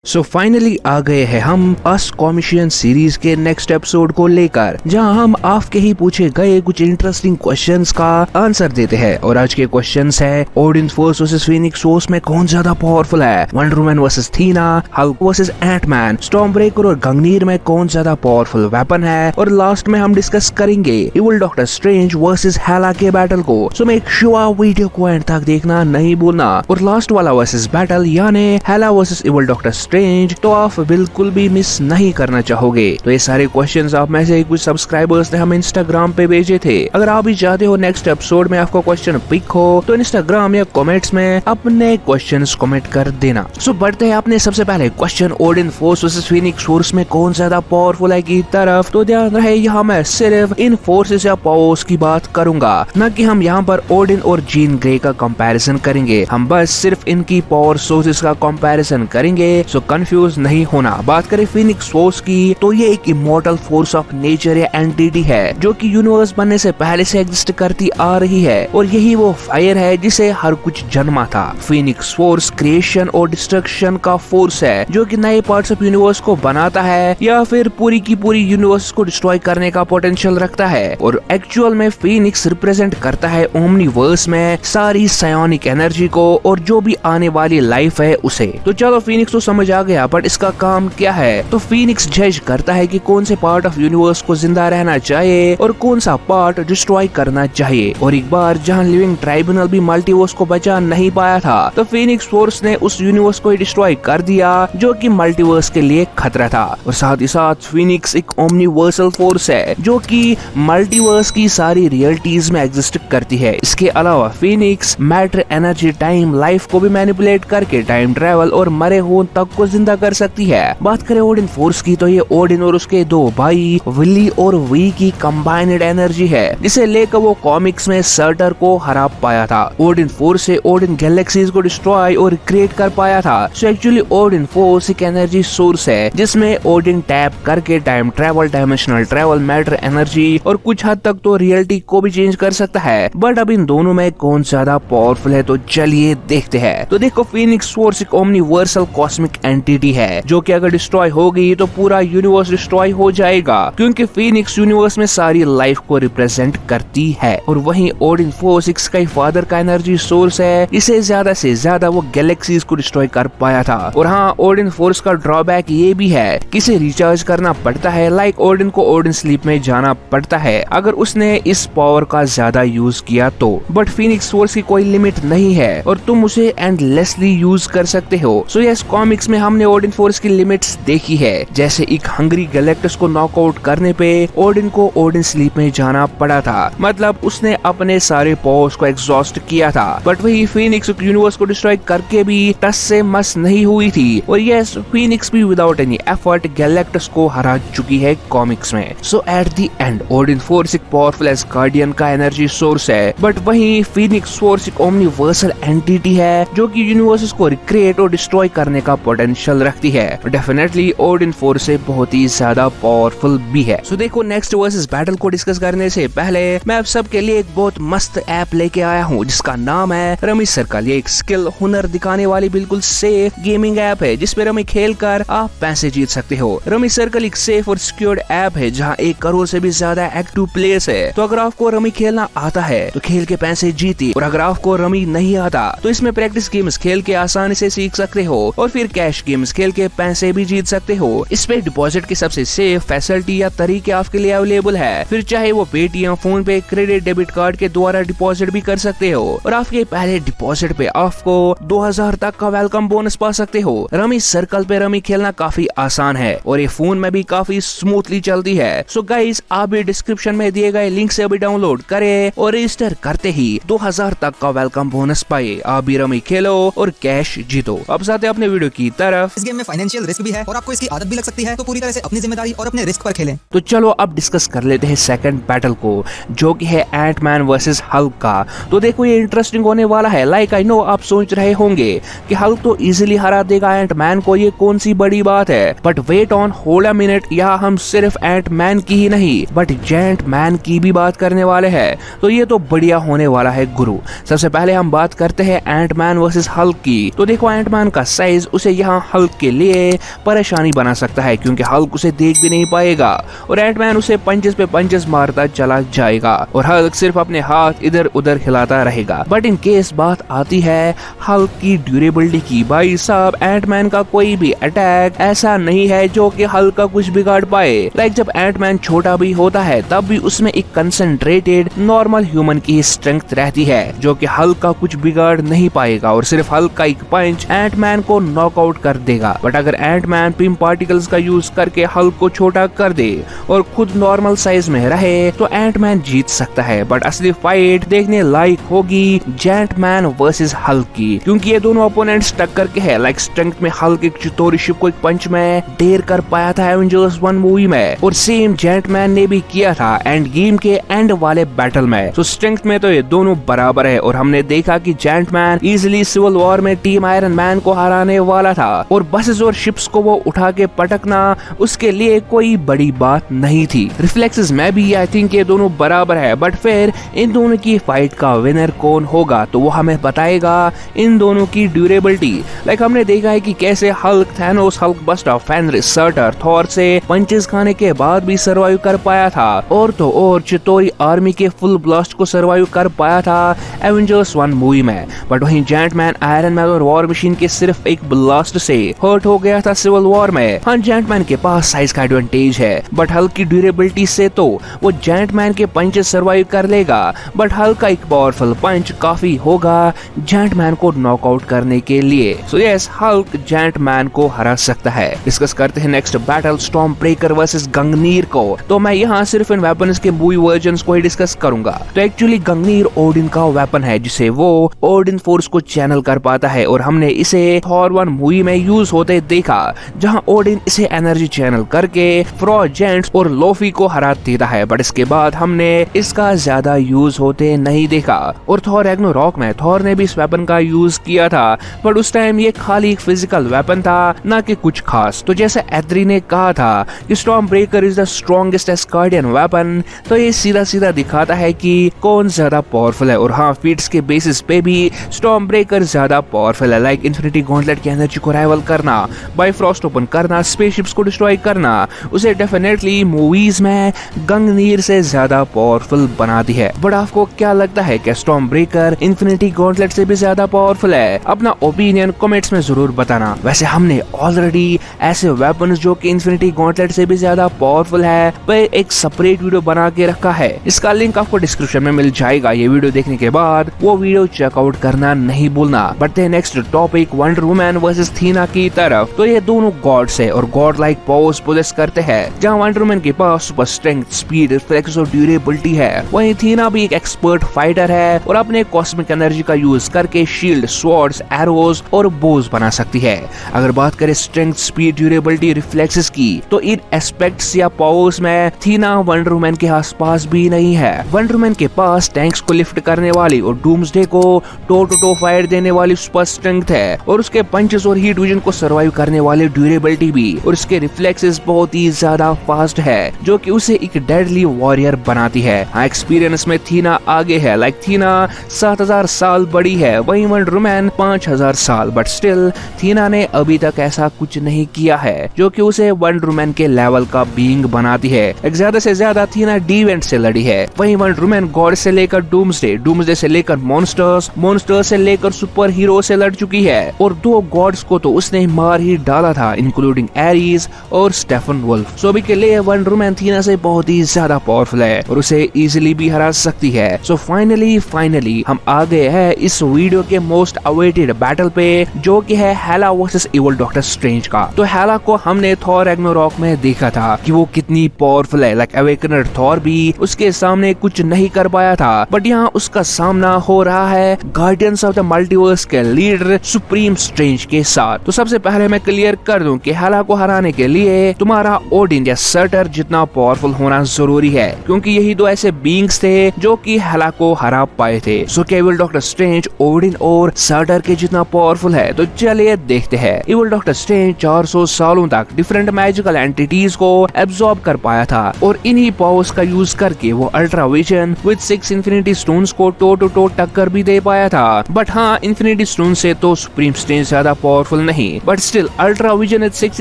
So finally आ गए हैं हम अस कॉमिशियन सीरीज के नेक्स्ट एपिसोड को लेकर, जहां हम आपके ही पूछे गए कुछ इंटरेस्टिंग क्वेश्चंस का आंसर देते हैं। और आज के क्वेश्चंस है Odin force versus Phoenix force में कौन ज्यादा पावरफुल है, Wonder Woman versus Thena, Hulk versus Ant-Man, Stormbreaker और गंगनीर में कौन ज्यादा पावरफुल वेपन है, और लास्ट में हम डिस्कस करेंगे इविल डॉक्टर स्ट्रेंज वर्सेस हेला के बैटल को। सो मेक श्योर वीडियो को एंड तक देखना नहीं भूलना। और लास्ट वाला वर्सेस बैटल यानी हेला वर्सेस इविल डॉक्टर स्ट्रेंज तो आप बिल्कुल भी मिस नहीं करना चाहोगे। तो ये सारे क्वेश्चंस आप में से कुछ सब्सक्राइबर्स ने हमें इंस्टाग्राम पे भेजे थे। अगर आप भी चाहते हो नेक्स्ट एपिसोड में आपको क्वेश्चन पिक हो तो इंस्टाग्राम या कमेंट्स में अपने क्वेश्चंस कमेंट कर देना। सो बढ़ते हैं अपने सबसे पहले question Odin force versus Phoenix force में कौन ज्यादा पावरफुल है की तरफ। तो ध्यान रहे यहाँ मैं सिर्फ इन फोर्सेस या पावर्स की बात करूंगा, न कि हम यहाँ पर ओडिन और जीन ग्रे का कंपैरिजन करेंगे। हम बस सिर्फ इनकी पावर सोर्सेस का कंपैरिजन करेंगे। सो कंफ्यूज नहीं होना। बात करें फिनिक्स फोर्स की तो ये एक इमॉर्टल फोर्स ऑफ नेचर या एंटिटी है जो कि यूनिवर्स बनने से पहले से एग्जिस्ट करती आ रही है, और यही वो फायर है जिसे हर कुछ जन्मा था। फिनिक्स फोर्स क्रिएशन और डिस्ट्रक्शन का फोर्स है जो कि नए पार्ट्स ऑफ यूनिवर्स को बनाता है या फिर पूरी की पूरी यूनिवर्स को डिस्ट्रॉय करने का पोटेंशियल रखता है। और एक्चुअल में फिनिक्स रिप्रेजेंट करता है ओमनीवर्स में सारी सायोनिक एनर्जी को और जो भी आने वाली लाइफ है उसे। तो चलो फिनिक्स तो समझ आ गया, बट इसका काम क्या है। तो फिनिक्स जज करता है कि कौन से पार्ट ऑफ यूनिवर्स को जिंदा रहना चाहिए और कौन सा पार्ट डिस्ट्रॉय करना चाहिए। और एक बार जहां लिविंग ट्राइब्यूनल भी मल्टीवर्स को बचा नहीं पाया था तो फिनिक्स फोर्स ने उस यूनिवर्स को डिस्ट्रॉय कर दिया जो कि मल्टीवर्स के लिए खतरा था। और साथ ही साथ फिनिक्स एक ओमनीवर्सल फोर्स है जो कि मल्टीवर्स की सारी रियलिटीज में एग्जिस्ट करती है। इसके अलावा Phoenix matter, energy, time, life को भी मैनिपुलेट करके टाइम ट्रेवल और मरे हुए तक को जिंदा कर सकती है। बात करें ओडिन फोर्स की तो ये ओडिन और उसके दो भाई विली और वी की कंबाइंड एनर्जी है जिसे लेकर वो कॉमिक्स में सर्टर को हरा पाया था। ओडिन फोर्स से ओडिन गैलेक्सीज को डिस्ट्रॉय और क्रिएट कर पाया था। सो एक्चुअली ओडिन फोर्स एक एनर्जी सोर्स है जिसमें ओडिन टैप करके time travel, dimensional travel, matter, energy और कुछ हद तक तो रियलिटी को भी चेंज कर सकता है। बट अब इन दोनों में कौन ज्यादा पावरफुल है तो चलिए देखते हैं। तो देखो फिनिक्स फोर्स एक ओमनीवर्सल कॉस्मिक एंटिटी है जो कि अगर डिस्ट्रॉय हो गई तो पूरा यूनिवर्स डिस्ट्रॉय हो जाएगा, क्योंकि फिनिक्स यूनिवर्स में सारी लाइफ को रिप्रेजेंट करती है। और वहीं ओडिन फोर्स एक स्काई फादर का एनर्जी सोर्स है, इसे ज्यादा से ज्यादा वो गैलेक्सीज को डिस्ट्रॉय कर पाया था। और हाँ, ओडिन फोर्स का ड्रॉबैक ये भी है कि इसे रिचार्ज करना पड़ता है, लाइक ओडिन को ओडिन स्लीप में जाना पड़ता है अगर उसने इस पावर का ज्यादा यूज किया तो। बट फिनिक्स फोर्स की कोई लिमिट नहीं है और तुम उसे एंडलेसली यूज कर सकते हो। सो यस, कॉमिक्स में हमने ओडिन फोर्स की लिमिट्स देखी है, जैसे एक हंग्री गैलेक्टस को नॉकआउट करने पे ओडिन को ओडिन स्लीप में जाना पड़ा था, मतलब उसने अपने सारे पावर्स को एग्जॉस्ट किया था। बट वही फिनिक्स यूनिवर्स को डिस्ट्रॉय करके भी टस से मस नहीं हुई थी। और यस, फिनिक्स भी विदाउट एनी एफर्ट गैलेक्टस को हरा चुकी है कॉमिक्स में। So at the end Odin force एक पावरफुल एज गार्डियन का एनर्जी सोर्स है, बट वही फिनिक्स फोर्स एक ओमनीवर्सल एंटिटी है जो कि यूनिवर्स को रिक्रिएट और डिस्ट्रॉय करने का पोटेंशियल रखती है। डेफिनेटली ओडिन फोर्स से बहुत ही ज्यादा पावरफुल भी है। सो देखो, नेक्स्ट वर्सेस बैटल को डिस्कस करने से पहले मैं आप सबके लिए एक बहुत मस्त ऐप लेके आया हूँ जिसका नाम है रमी सर्कल। ये एक स्किल, हुनर दिखाने वाली बिल्कुल सेफ गेमिंग ऐप है जिसपे रमी खेल कर आप पैसे जीत सकते हो। रमी सर्कल एक सेफ और सिक्योर्ड ऐप है जहाँ 1 करोड़ से भी ज्यादा एक्टिव प्लेयर्स है। तो अगर आपको रमी खेलना आता है तो खेल के पैसे जीते, और अगर आपको रमी नहीं आता तो इसमें प्रैक्टिस गेम्स खेल के आसानी से सीख सकते हो और फिर कैश गेम्स खेल के पैसे भी जीत सकते हो। इस पे डिपॉजिट की सबसे सेफ फैसिलिटी या तरीके आपके लिए अवेलेबल है, फिर चाहे वो पेटीएम, फोन पे, क्रेडिट, डेबिट कार्ड के द्वारा डिपॉजिट भी कर सकते हो। और आपके पहले डिपॉजिट पे आपको 2000 तक का वेलकम बोनस पा सकते हो। रमी सर्कल पे रमी खेलना काफी आसान है और ये फोन में भी काफी स्मूथली चलती है। सो गाइस, आप भी डिस्क्रिप्शन में दिए गए लिंक से अभी डाउनलोड करें और रजिस्टर करते ही 2000 तक का वेलकम बोनस पाए। आप भी रमी खेलो और कैश जीतो। अब साथ अपने वीडियो की तरफ। इस गेम में फाइनेंशियल रिस्क भी है और आपको इसकी आदत भी लग सकती है, तो पूरी तरह से अपनी जिम्मेदारी और अपने रिस्क पर खेलें। तो चलो अब डिस्कस कर लेते हैं सेकंड बैटल को, जो कि है एंटमैन वर्सेस हल्क का। तो देखो, ये इंटरेस्टिंग होने वाला है। लाइक आई नो आप सोच रहे होंगे कि हल्क तो इजीली हरा देगा एंटमैन को, ये कौन सी बड़ी बात है। But wait on, hold a minute. यहाँ हम सिर्फ एंटमैन की ही नहीं बट जेंट मैन की भी बात करने वाले हैं। तो ये तो बढ़िया होने वाला है गुरु। सबसे पहले हम बात करते हैं एंटमैन वर्सेस हल्क की। तो देखो, एंटमैन का साइज उसे यहाँ यहाँ हल्क के लिए परेशानी बना सकता है, क्योंकि हल्क उसे देख भी नहीं पाएगा और एंटमैन उसे पंचेस पे पंचेस मारता चला जाएगा और हल्क सिर्फ अपने हाथ इधर उधर हिलाता रहेगा। बट इन केस बात आती है हल्क की ड्यूरेबिलिटी की, भाई साहब एंटमैन का कोई भी अटैक ऐसा नहीं है जो कि हल्क का कुछ बिगाड़ पाए। लाइक जब एंटमैन छोटा भी होता है तब भी उसमें एक कंसंट्रेटेड नॉर्मल ह्यूमन की स्ट्रेंथ रहती है जो कि हल्क का कुछ बिगाड़ नहीं पाएगा और सिर्फ हल्क का एक पंच एंटमैन को नॉकआउट कर देगा। बट अगर एंटमैन पिम पार्टिकल्स का यूज करके हल्क को छोटा कर दे और खुद नॉर्मल साइज में रहे तो एंटमैन जीत सकता है। बट असली फाइट देखने लायक होगी जेंटमैन वर्सेस हल्क की, क्योंकि ये दोनों ओपोनेंट्स टक्कर के हैं। लाइक स्ट्रेंथ में हल्क एक चितौरी शिप को एक पंच में ढेर कर पाया था एवेंजर्स 1 मूवी में और सेम जेंटमैन ने भी किया था एंड गेम के एंड वाले बैटल में। तो स्ट्रेंथ में तो ये दोनों बराबर है और हमने देखा कि जेंटमैन इजीली सिविल वॉर में टीम आयरन मैन को हराने वाला था और बसेस और शिप्स को वो उठा के पटकना उसके लिए कोई बड़ी बात नहीं थी। रिफ्लेक्सेस में भी आई थिंक ये दोनों बराबर है। बट फिर इन दोनों की फाइट का विनर कौन होगा तो वो हमें बताएगा इन दोनों की ड्यूरेबिलिटी। लाइक हमने देखा है कि कैसे Hulk Thanos, Hulkbuster, Fenris, Surtur, Thor से पंचेस खाने के बाद भी सरवाइव कर पाया था और तो और चितौरी आर्मी के फुल ब्लास्ट को सरवाइव कर पाया था एवेंजर्स 1 मूवी में। बट वहीं जेंटमैन आयरन मैन और वॉर मशीन के सिर्फ एक ब्लास्ट से हर्ट हो गया था सिविल वॉर में। हाँ, जेंटमैन के पास साइज का एडवांटेज है बट हल्क की ड्यूरेबिलिटी से तो वो जेंटमैन के पंचेस सरवाइव कर लेगा। बट हल्क का एक पावरफुल पंच काफी होगा जेंटमैन को नॉकआउट करने के लिए। सो यस, हल्क जेंटमैन को हरा सकता है। डिस्कस करते हैं next battle Stormbreaker versus Gungnir को। तो मैं यहाँ सिर्फ इन वेपन्स के मूवी वर्जन्स को ही डिस्कस करूंगा। तो एक्चुअली गंगनीर ओडिन का वेपन है जिसे वो ओडिन फोर्स को चैनल कर पाता है और हमने इसे थॉर 1 मूवी में यूज होते देखा जहाँ ओडिन इसे एनर्जी चैनल करके फ्रॉड जेंट्स और लोफी को हरा देता है। बट इसके बाद हमने इसका ज्यादा यूज होते नहीं देखा और थॉर रैग्नारोक में थॉर ने भी इस वेपन का यूज किया था बट उस टाइम ये खाली एक फिजिकल वेपन था ना कि कुछ खास। तो जैसे एथरी ने कहा था कि Stormbreaker is the strongest Asgardian weapon, तो ये सीधा सीधा दिखाता है कि कौन ज्यादा पावरफुल है। और हाँ, फीट्स के बेसिस पे भी स्टॉर्म ब्रेकर ज्यादा पावरफुल है। लाइक इन्फिनिटी गॉन्टलेट की एनर्जी को राइवल करना, बाइफ्रॉस्ट ओपन करना, स्पेसशिप्स को डिस्ट्रॉय करना उसे डेफिनेटली मूवीज में गंगनीर से ज्यादा पावरफुल बनाती है। बट आपको क्या लगता है कि स्टॉर्म ब्रेकर इन्फिनिटी गॉन्टलेट से भी ज्यादा पावरफुल है? अपना ओपिनियन कमेंट्स में जरूर बताना। वैसे हमने ऑलरेडी ऐसे वेपन्स जो कि इन्फिनिटी गॉन्टलेट से भी ज्यादा पावरफुल है पर एक सेपरेट वीडियो बना के रखा है, इसका लिंक आपको डिस्क्रिप्शन में मिल जाएगा। ये वीडियो देखने के बाद वो वीडियो चेकआउट करना नहीं भूलना। बढ़ते हैं next topic Wonder Woman versus Thena की तरफ। तो ये दोनों गॉड्स है और गॉड लाइक पावर्स पोजेस करते हैं। जहाँ वंडर वुमन के पास सुपर स्ट्रेंथ, स्पीड, रिफ्लेक्स और ड्यूरेबिलिटी है, वहीं थीना भी एक एक्सपर्ट फाइटर है और अपने कॉस्मिक एनर्जी का यूज करके शील्ड, स्वॉर्ड्स, एरोज और बोज बना सकती है। अगर बात करें स्ट्रेंथ, स्पीड, ड्यूरेबिलिटी, रिफ्लेक्सेस की तो इन एस्पेक्ट्स या पावर्स में थीना वंडर वुमन के आसपास भी नहीं है। वंडर वुमन के पास टैंक्स को लिफ्ट करने वाली और डूम्सडे को टो टू टो फायर देने वाली सुपर स्ट्रेंथ है और उसके पंचेस और हीट विजन को सरवाइव करने वाली ड्यूरेबिलिटी भी और उसके रिफ्लेक्सेस बहुत ही ज्यादा फास्ट है जो कि उसे एक डेडली वॉरियर बनाती है। हाँ, एक्सपीरियंस में थीना आगे है। लाइक थीना 7000 साल बड़ी है, वहीं वंडर वुमन 5000 साल। बट स्टिल थीना ने अभी तक ऐसा कुछ नहीं किया है जो कि उसे वंडर वुमन के लेवल का बीइंग बनाती है। ज्यादा से ज्यादा थीना डिवेंट से लड़ी है, वहीं वंडर वुमन गॉड से लेकर डूम्सडे, डूम्सडे से लेकर मॉन्स्टर्स, मॉन्स्टर्स से लेकर सुपर हीरो से लड़ चुकी है और 2 गॉड्स को तो उसने मार ही डाला था, इंक्लूडिंग एरीज और स्टेफन वुल्फ। सो अभी के लिए वंडर वुमन थीना से बहुत ही ज्यादा पावरफुल है और उसे इजीली भी हरा सकती है। सो फाइनली हम आ गए हैं इस वीडियो के मोस्ट अवेटेड बैटल पे जो कि है हेला वर्सेस इविल डॉक्टर स्ट्रेंज का। तो हेला को हमने थॉर रैग्नारोक में देखा था कि वो कितनी पावरफुल है। लाइक अवेकनर थॉर भी उसके सामने कुछ नहीं कर पाया था बट यहाँ उसका सामना हो रहा है गार्डियंस ऑफ द मल्टीवर्स के लीडर सुप्रीम स्ट्रेंज के साथ। तो सबसे पहले मैं क्लियर कर दूं कि हेला को हराने के लिए तुम्हारा ओडिन या सर्टर जितना पावरफुल होना जरूरी है, क्योंकि यही 2 ऐसे बीइंग्स थे जो कि हेला को हरा पाए थे। सो क्या इविल डॉक्टर स्ट्रेंज ओडिन और सर्टर के जितना पावरफुल है? तो चलिए देखते हैं। इविल डॉक्टर स्ट्रेंज 400 सालों तक डिफरेंट मैजिकल एंटिटीज को एब्सॉर्ब कर पाया था और इन्हीं पावर्स का यूज करके वो ultra vision with 6 infinity stones को टो टू टो टक्कर भी दे पाया था। बट हाँ, इंफिनिटी स्टोन से तो सुप्रीम स्ट्रेंज ज्यादा पावरफुल पावरफुल नहीं, but still ultra vision 6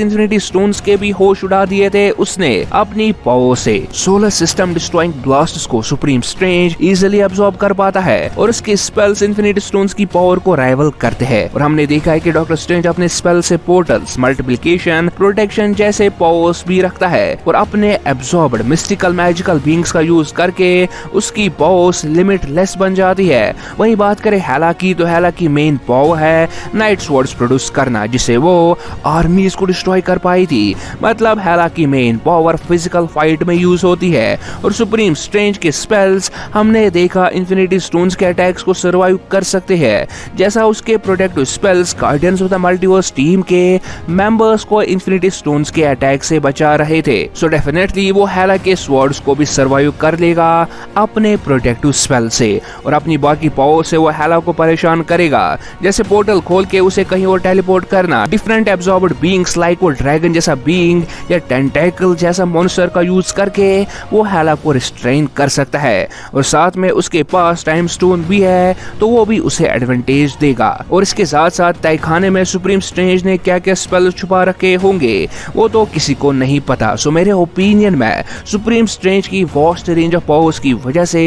infinity stones के भी होश उड़ा दिए थे उसने अपनी पावर से। सोलर सिस्टम डिस्ट्रॉइंग ब्लास्ट्स को सुप्रीम स्ट्रेंज इजिली अब्सॉर्ब कर पाता है और उसके स्पेल्स इन्फिनिटी स्टोन्स की पावर को राइवल करते हैं। और हमने देखा है कि डॉक्टर स्ट्रेंज अपने स्पेल से पोर्टल्स, मल्टीप्लिकेशन, प्रोटेक्शन जैसे पावर्स भी रखता है और अपने एब्सॉर्ब्ड मिस्टिकल मैजिकल बीइंग्स का यूज करके उसकी पावर्स लिमिटलेस बन जाती है। वही बात करें हेला की, तो हेला की मेन पावर है नाइट स्वॉर्ड्स प्रोड्यूस करना, जिसे वो आर्मीज को डिस्ट्रॉय कर पाई थी। मतलब हेला की मेन पावर फिजिकल फाइट में यूज होती है। और सुप्रीम स्ट्रेंज के स्पेल्स हमने देखा इन्फिनिटी स्टोन्स के अटैक्स को सर्वाइव कर सकते हैं, जैसा उसके protective spells guardians of the multiverse team के मेंबर्स को इन्फिनिटी स्टोन्स के अटैक से बचा रहे थे। सो डेफिनेटली वो हेला के स्वॉर्ड्स को भी सर्वाइव कर लेगा अपने प्रोटेक्टिव स्पेल से, और अपनी बाकी पावर से वो हेला को परेशान करेगा, जैसे पोर्टल खोल के उसे कहीं और टेलीपोर्ट करना, डिफरेंट एब्सॉर्ब्ड बीइंग्स लाइक वो ड्रैगन जैसा बीइंग या टेंटेकल जैसा मॉन्स्टर का यूज करके वो हेला को रिस्ट्रेन कर सकता है। और साथ में उसके पास टाइम स्टोन भी है, तो वो भी उसे एडवांटेज देगा। और इसके साथ साथ तहखाने में सुप्रीम स्ट्रेंज ने क्या क्या स्पेल छुपा रखे होंगे वो तो किसी को नहीं पता। सो मेरे ओपिनियन में सुप्रीम स्ट्रेंज की वास्ट रेंज ऑफ पावर्स की वजह से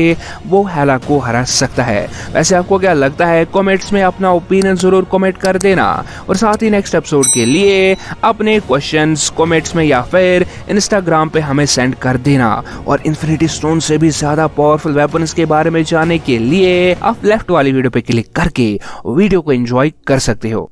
वो हेला को हरा सकता है। वैसे आपको क्या लगता है, कमेंट्स में अपना ओपिनियन जरूर कमेंट कर देना, और साथ ही नेक्स्ट एपिसोड के लिए अपने क्वेश्चंस कमेंट्स में या फिर इंस्टाग्राम पे हमें सेंड कर देना। और इन्फिनिटी स्टोन से भी ज्यादा पावरफुल वेपन्स के बारे में जानने के लिए आप लेफ्ट वाली वीडियो पे क्लिक करके वीडियो को एंजॉय कर सकते हो।